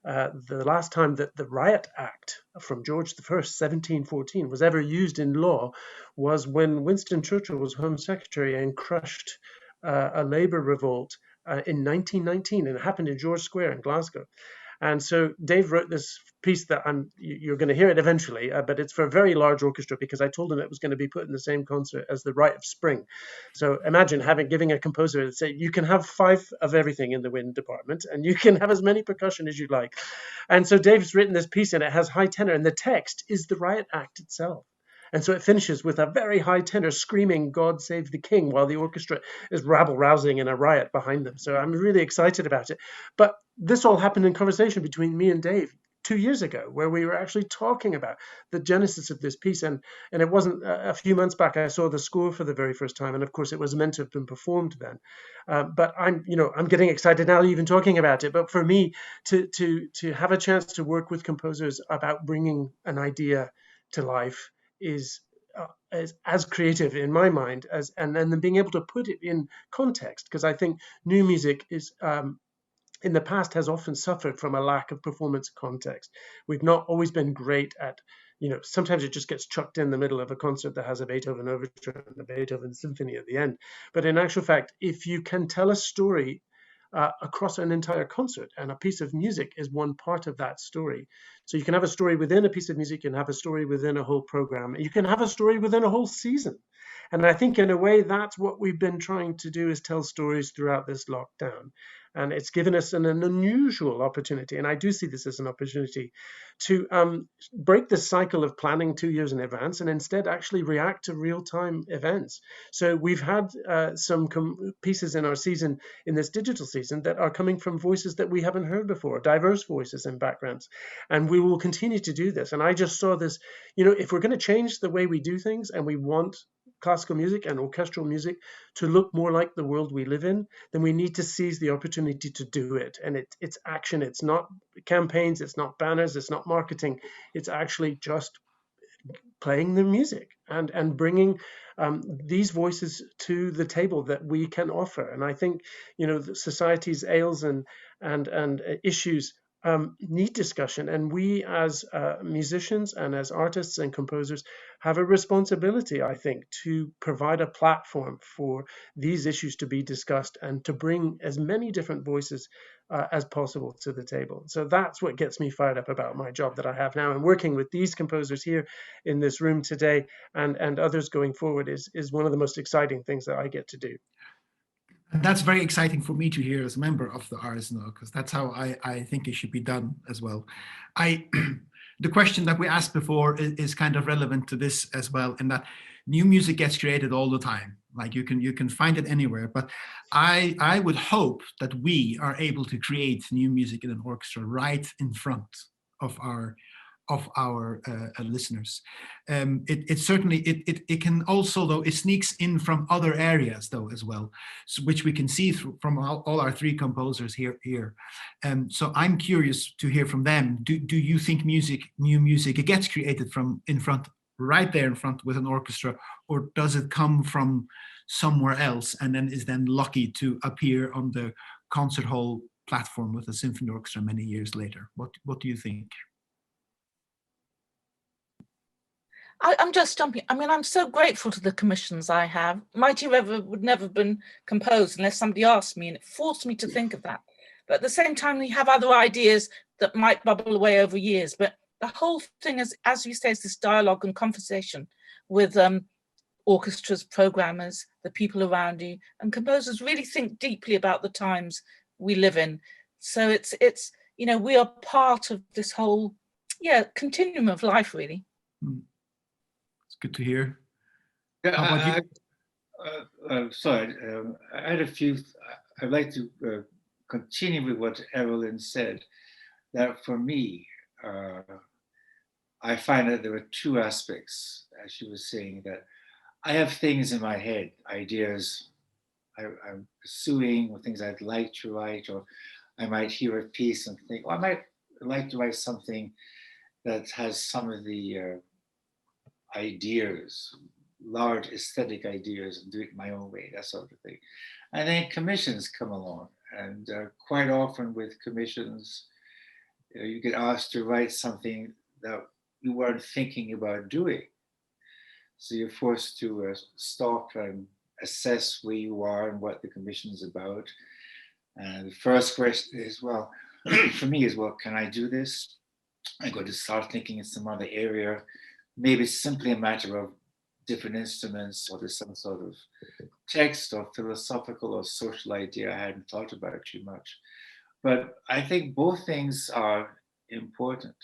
the last time that the Riot Act from George I, 1714, was ever used in law was when Winston Churchill was Home Secretary and crushed a Labour revolt in 1919, and it happened in George Square in Glasgow. And so Dave wrote this piece that you're going to hear it eventually, but it's for a very large orchestra because I told him it was going to be put in the same concert as the Rite of Spring. So imagine giving a composer that say you can have 5 of everything in the wind department and you can have as many percussion as you like. And so Dave's written this piece and it has high tenor, and the text is the Riot Act itself. And so it finishes with a very high tenor screaming, "God save the king," while the orchestra is rabble-rousing in a riot behind them. So I'm really excited about it. But this all happened in conversation between me and Dave 2 years ago, where we were actually talking about the genesis of this piece. And it wasn't a few months back I saw the score for the very first time. And of course, it was meant to have been performed then. But I'm getting excited now even talking about it. But for me, to have a chance to work with composers about bringing an idea to life is as creative in my mind and then being able to put it in context, because I think new music is in the past has often suffered from a lack of performance context. We've not always been great at, sometimes it just gets chucked in the middle of a concert that has a Beethoven overture and a Beethoven symphony at the end. But in actual fact, if you can tell a story across an entire concert, and a piece of music is one part of that story. So you can have a story within a piece of music, you can have a story within a whole program, you can have a story within a whole season. And I think in a way, that's what we've been trying to do, is tell stories throughout this lockdown. And it's given us an unusual opportunity, and I do see this as an opportunity to break the cycle of planning 2 years in advance and instead actually react to real-time events. So we've had some pieces in our season, in this digital season, that are coming from voices that we haven't heard before, diverse voices and backgrounds. And we will continue to do this. And I just saw this, if we're going to change the way we do things and we want classical music and orchestral music to look more like the world we live in, then we need to seize the opportunity to do it. And it's action. It's not campaigns. It's not banners. It's not marketing. It's actually just playing the music and bringing these voices to the table that we can offer. And I think, the society's ails and issues need discussion, and we as musicians and as artists and composers have a responsibility, I think, to provide a platform for these issues to be discussed and to bring as many different voices as possible to the table. So that's what gets me fired up about my job that I have now, and working with these composers here in this room today and others going forward is one of the most exciting things that I get to do. And that's very exciting for me to hear as a member of the RSNO, because that's how I think it should be done as well. The question that we asked before is kind of relevant to this as well, in that new music gets created all the time. Like you can find it anywhere, but I would hope that we are able to create new music in an orchestra right in front of our listeners. It certainly it can also, though, it sneaks in from other areas though as well, so, which we can see through from all our three composers here. So I'm curious to hear from them. Do you think new music, it gets created from in front, right there in front with an orchestra, or does it come from somewhere else and then is then lucky to appear on the concert hall platform with a symphony orchestra many years later? What do you think? I'm just jumping. I mean, I'm so grateful to the commissions I have. Mighty River would never have been composed unless somebody asked me, and it forced me to think of that. But at the same time, we have other ideas that might bubble away over years. But the whole thing is, as you say, is this dialogue and conversation with orchestras, programmers, the people around you, and composers really think deeply about the times we live in. So it's you know, we are part of this whole continuum of life, really. Good to hear. Yeah, How about you? Sorry, I had a few. I'd like to continue with what Errollyn said. That for me, I find that there are two aspects, as she was saying, that I have things in my head, ideas I'm pursuing, or things I'd like to write, or I might hear a piece and think, oh, I might like to write something that has some of the ideas, large aesthetic ideas, and do it my own way, that sort of thing. And then commissions come along, and quite often with commissions, you get asked to write something that you weren't thinking about doing. So you're forced to stop and assess where you are and what the commission is about. And the first question is, well, for me is, well, can I do this? I got to start thinking in some other area. Maybe it's simply a matter of different instruments, or there's some sort of text or philosophical or social idea I hadn't thought about too much. But I think both things are important.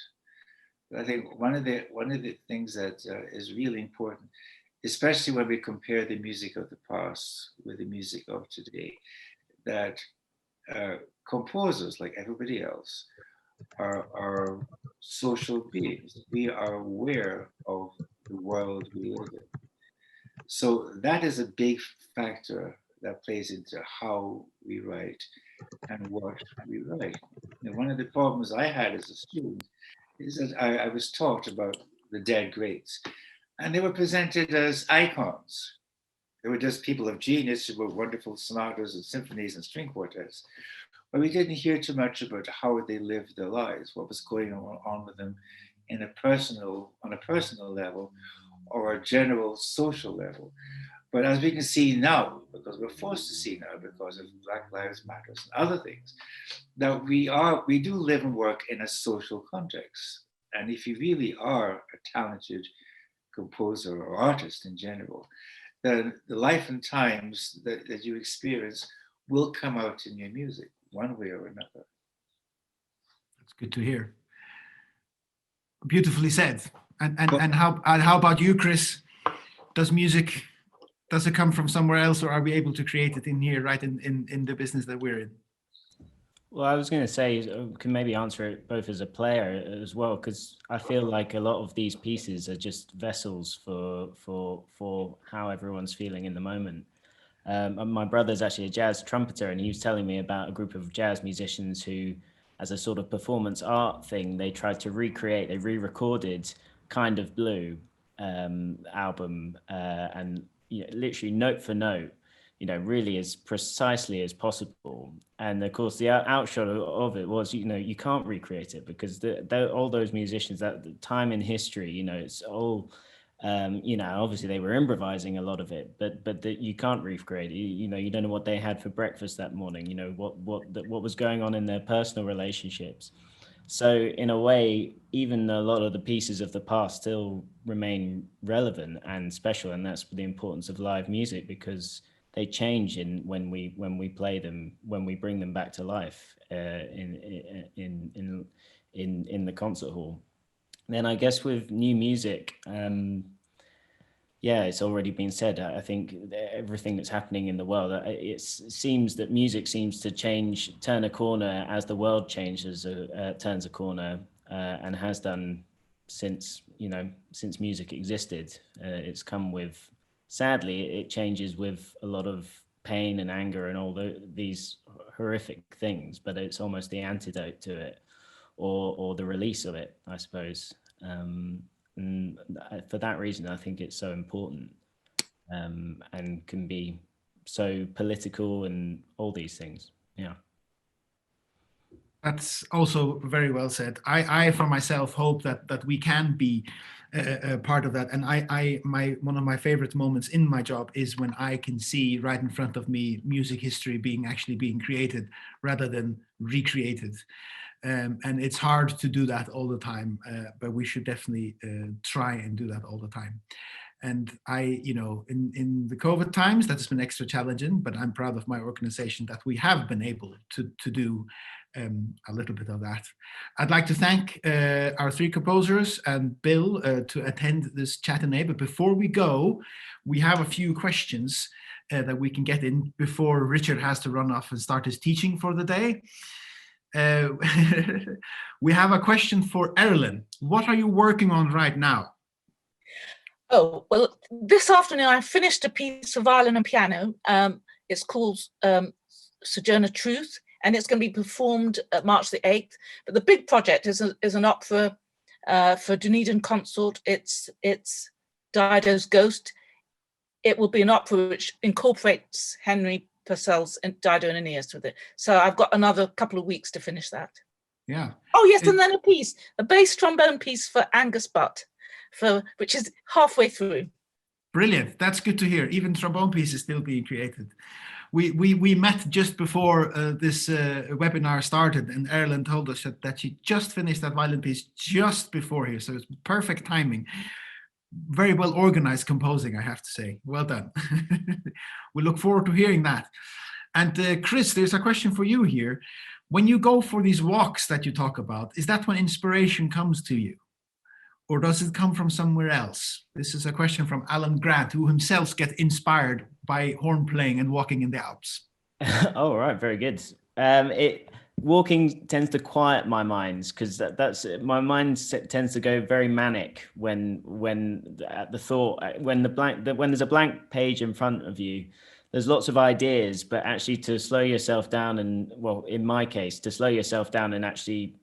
I think one of the things that is really important, especially when we compare the music of the past with the music of today, that composers, like everybody else, are social beings. We are aware of the world we live in. So that is a big factor that plays into how we write and what we write. And one of the problems I had as a student is that I was taught about the dead greats, and they were presented as icons. They were just people of genius who were wonderful sonatas and symphonies and string quartets. But we didn't hear too much about how they lived their lives, what was going on with them on a personal level or a general social level. But as we can see now, because we're forced to see now because of Black Lives Matter and other things, that we do live and work in a social context. And if you really are a talented composer or artist in general, then the life and times that you experience will come out in your music, one way or another. That's good to hear. Beautifully said. And how about you, Chris? Does it come from somewhere else, or are we able to create it in here, right in the business that we're in? Well, I was going to say, can maybe answer it both as a player as well, because I feel like a lot of these pieces are just vessels for how everyone's feeling in the moment. My brother's actually a jazz trumpeter, and he was telling me about a group of jazz musicians who, as a sort of performance art thing, they tried to recreate, they re-recorded Kind of Blue album, and literally note for note, really as precisely as possible. And of course, the outshot of it was, you can't recreate it, because all those musicians, that time in history, it's all, obviously they were improvising a lot of it, but you can't recreate it. You don't know what they had for breakfast that morning, what was going on in their personal relationships. So in a way, even a lot of the pieces of the past still remain relevant and special, and that's the importance of live music, because they change when we play them, when we bring them back to life in the concert hall. Then I guess with new music, yeah, it's already been said. I think everything that's happening in the world, it seems that music seems to turn a corner as the world changes, turns a corner, and has done since music existed. It's come with, sadly, it changes with a lot of pain and anger and all these horrific things, but it's almost the antidote to it, or the release of it, I suppose. And for that reason, I think it's so important, and can be so political and all these things. Yeah. That's also very well said. I for myself hope that we can be a part of that. And one of my favorite moments in my job is when I can see right in front of me music history actually being created rather than recreated. And it's hard to do that all the time, but we should definitely try and do that all the time. And in the COVID times, that's been extra challenging, but I'm proud of my organization that we have been able to do a little bit of that. I'd like to thank our three composers and Bill to attend this Chatinée. But before we go, we have a few questions that we can get in before Richard has to run off and start his teaching for the day. We have a question for Errollyn. What are you working on right now? Oh, well, this afternoon I finished a piece for violin and piano. It's called Sojourner Truth, and it's going to be performed at March the 8th. But the big project is an opera for Dunedin Consort. It's Dido's Ghost. It will be an opera which incorporates Henry Purcell's Dido and Aeneas with it. So I've got another couple of weeks to finish that. Yeah. Oh yes, and then a bass trombone piece for Angus Butt, which is halfway through. Brilliant. That's good to hear. Even trombone pieces still being created. We met just before this webinar started, and Errollyn told us that she just finished that violin piece just before here. So it's perfect timing. Very well organized composing, I have to say. Well done. We look forward to hearing that. And Chris, there's a question for you here. When you go for these walks that you talk about, is that when inspiration comes to you? Or does it come from somewhere else? This is a question from Alan Grant, who himself gets inspired by horn playing and walking in the Alps. Oh, right, very good. Walking tends to quiet my mind, because my mind tends to go very manic when there's a blank page in front of you. There's lots of ideas, but actually to slow yourself down and, well, in my case, to slow yourself down and actually,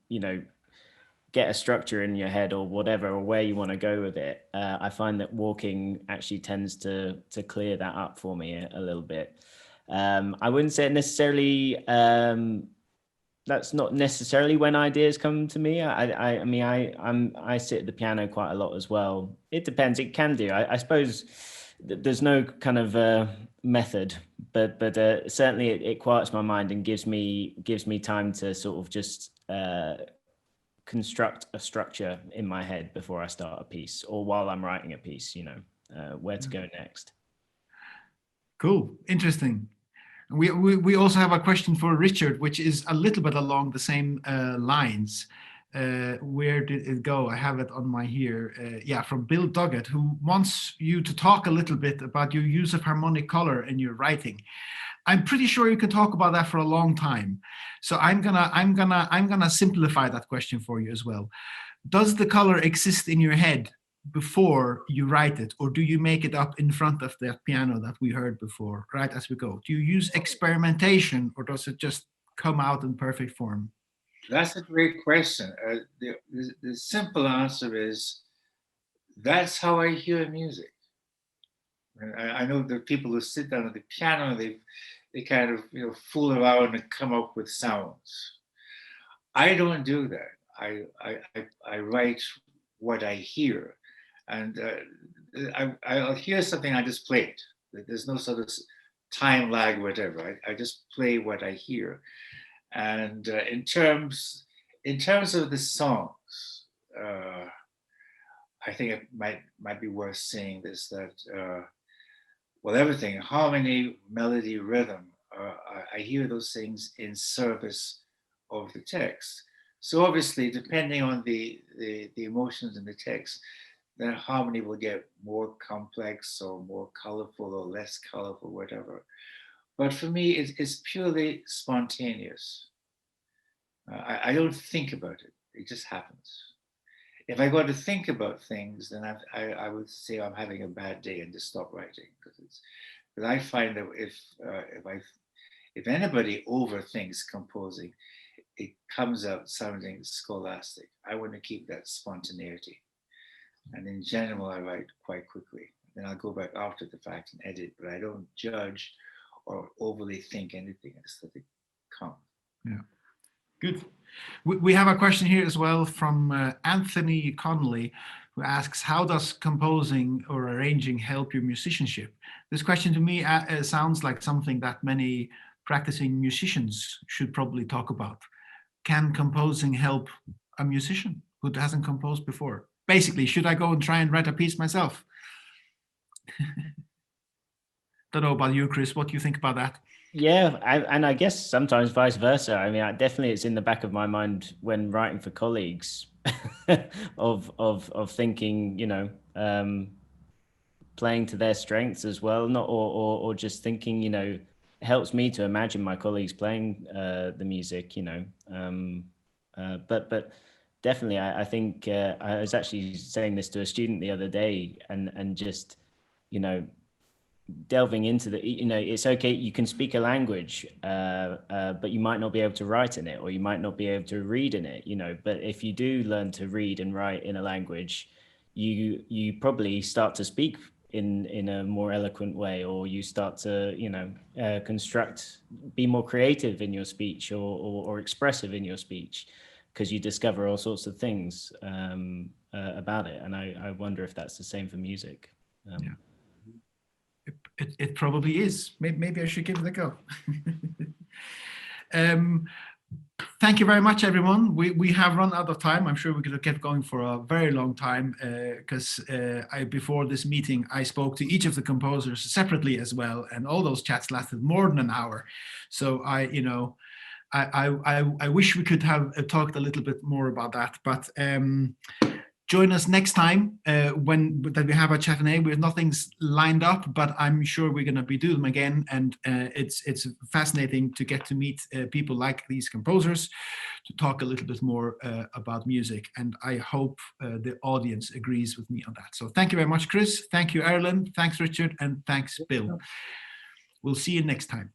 get a structure in your head or whatever, or where you want to go with it. I find that walking actually tends to clear that up for me a little bit. I wouldn't say it necessarily, that's not necessarily when ideas come to me. I sit at the piano quite a lot as well. It depends. It can do. I suppose there's no kind of method, but certainly it quiets my mind and gives me time to sort of just construct a structure in my head before I start a piece, or while I'm writing a piece, where to go next. Cool. Interesting. We also have a question for Richard, which is a little bit along the same lines. Where did it go? I have it on my here. From Bill Doggett, who wants you to talk a little bit about your use of harmonic color in your writing. I'm pretty sure you can talk about that for a long time. So I'm gonna simplify that question for you as well. Does the color exist in your head before you write it, or do you make it up in front of that piano that we heard before, right as we go? Do you use experimentation, or does it just come out in perfect form? That's a great question. The simple answer is that's how I hear music. I know there are people who sit down at the piano, they kind of fool around and come up with sounds. I don't do that. I write what I hear, and I'll hear something, I just play it. There's no sort of time lag, whatever. I just play what I hear. And in terms of the songs, I think it might be worth saying this, that well, everything, harmony, melody, rhythm, I hear those things in service of the text. So obviously, depending on the emotions in the text, then harmony will get more complex or more colorful or less colorful, whatever. But for me, it's purely spontaneous. I don't think about it. It just happens. If I got to think about things, then I would say I'm having a bad day and just stop writing, because I find that if anybody overthinks composing, it comes out sounding scholastic. I want to keep that spontaneity, and in general, I write quite quickly. Then I'll go back after the fact and edit, but I don't judge or overly think anything. I just let it come. Yeah. Good. We have a question here as well from Anthony Connolly, who asks, how does composing or arranging help your musicianship? This question to me sounds like something that many practicing musicians should probably talk about. Can composing help a musician who hasn't composed before? Basically, should I go and try and write a piece myself? Don't know about you, Chris. What do you think about that? Yeah, and I guess sometimes vice versa. I mean, definitely it's in the back of my mind when writing for colleagues of thinking, you know, playing to their strengths as well, not or just thinking, you know, it helps me to imagine my colleagues playing the music, you know. But definitely, I think I was actually saying this to a student the other day, and just, you know, delving into the, you know, it's okay, you can speak a language, but you might not be able to write in it, or you might not be able to read in it, you know. But if you do learn to read and write in a language, you probably start to speak in a more eloquent way, or you start to, you know, be more creative in your speech, or expressive in your speech, because you discover all sorts of things about it. And I wonder if that's the same for music. Yeah. It probably is. Maybe I should give it a go. Thank you very much, everyone. We have run out of time. I'm sure we're going to keep going for a very long time, because before this meeting, I spoke to each of the composers separately as well, and all those chats lasted more than an hour. So I wish we could have talked a little bit more about that, but join us next time when we have a Chatinée. We have nothing's lined up, but I'm sure we're going to be doing them again. And it's fascinating to get to meet people like these composers, to talk a little bit more about music. And I hope the audience agrees with me on that. So thank you very much, Chris. Thank you, Errollyn. Thanks, Richard. And thanks, Bill. We'll see you next time.